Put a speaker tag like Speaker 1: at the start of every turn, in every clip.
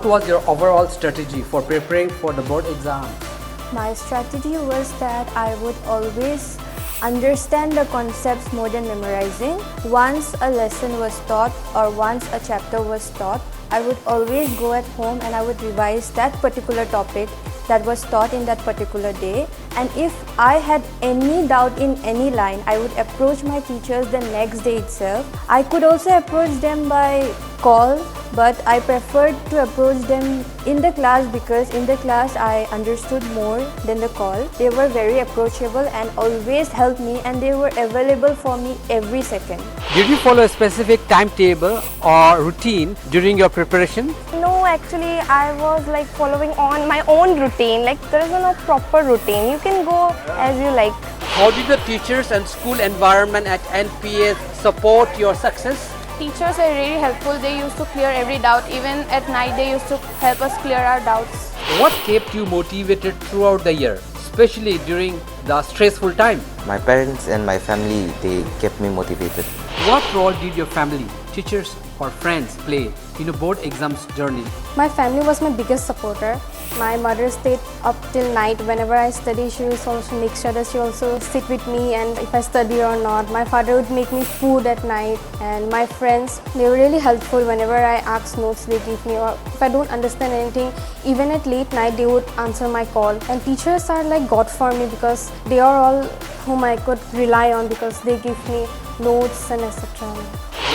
Speaker 1: What was your overall strategy for preparing for the board exam?
Speaker 2: My strategy was that I would always understand the concepts more than memorizing. Once a lesson was taught or once a chapter was taught, I would always go at home and I would revise that particular topic that was taught in that particular day. And if I had any doubt in any line, I would approach my teachers the next day itself. I could also approach them by call, but I preferred to approach them in the class because in the class I understood more than the call. They were very approachable and always helped me, and they were available for me every second.
Speaker 1: Did you follow a specific timetable or routine during your preparation?
Speaker 3: No, actually I was like following on my own routine. Like there is no proper routine. You can go as you like.
Speaker 1: How did the teachers and school environment at NPS support your success?
Speaker 4: Teachers are really helpful. They used to clear every doubt. Even at night they used to help us clear our doubts.
Speaker 1: What kept you motivated throughout the year, especially during the stressful time?
Speaker 5: My parents and my family, they kept me motivated.
Speaker 1: What role did your family, teachers or friends play in your board exams journey?
Speaker 2: My family was my biggest supporter. My mother stayed up till night. Whenever I study, she used to also make sure that she also sit with me and if I study or not. My father would make me food at night, and my friends, they were really helpful. Whenever I ask notes, they give me, or if I don't understand anything, even at late night, they would answer my call. And teachers are like God for me because they are all whom I could rely on because they give me notes and etc.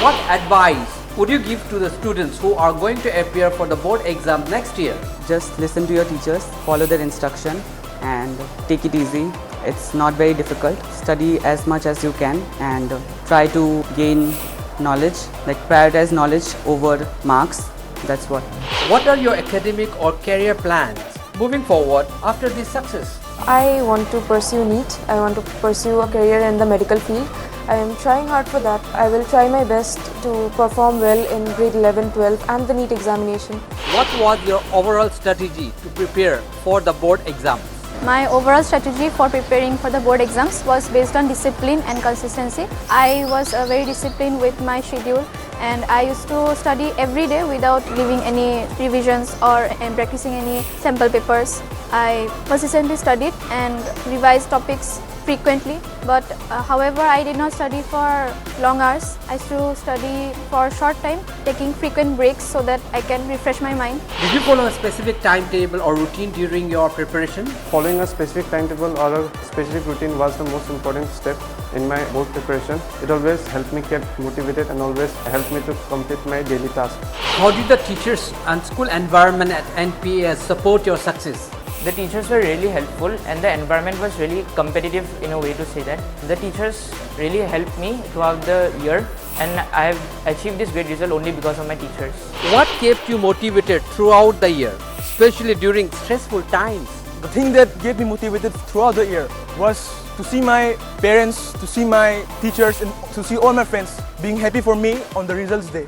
Speaker 1: What advice would you give to the students who are going to appear for the board exam next year?
Speaker 6: Just listen to your teachers, follow their instruction and take it easy. It's not very difficult. Study as much as you can and try to gain knowledge, like prioritize knowledge over marks. That's what.
Speaker 1: What are your academic or career plans moving forward after this success?
Speaker 7: I want to pursue NEET. I want to pursue a career in the medical field. I am trying hard for that. I will try my best to perform well in grade 11, 12 and the NEET examination.
Speaker 1: What was your overall strategy to prepare for the board exam?
Speaker 4: My overall strategy for preparing for the board exams was based on discipline and consistency. I was very disciplined with my schedule, and I used to study every day without leaving any revisions or practicing any sample papers. I consistently studied and revised topics frequently, but however I did not study for long hours. I used to study for a short time, taking frequent breaks so that I can refresh my mind.
Speaker 1: Did you follow a specific timetable or routine during your preparation?
Speaker 8: Following a specific timetable or a specific routine was the most important step in my board preparation. It always helped me get motivated and always helped me to complete my daily task.
Speaker 1: How did the teachers and school environment at NPS support your success?
Speaker 9: The teachers were really helpful and the environment was really competitive in a way to say that. The teachers really helped me throughout the year, and I have achieved this great result only because of my teachers.
Speaker 1: What kept you motivated throughout the year, especially during stressful times?
Speaker 10: The thing that gave me motivated throughout the year was to see my parents, to see my teachers and to see all my friends being happy for me on the results day.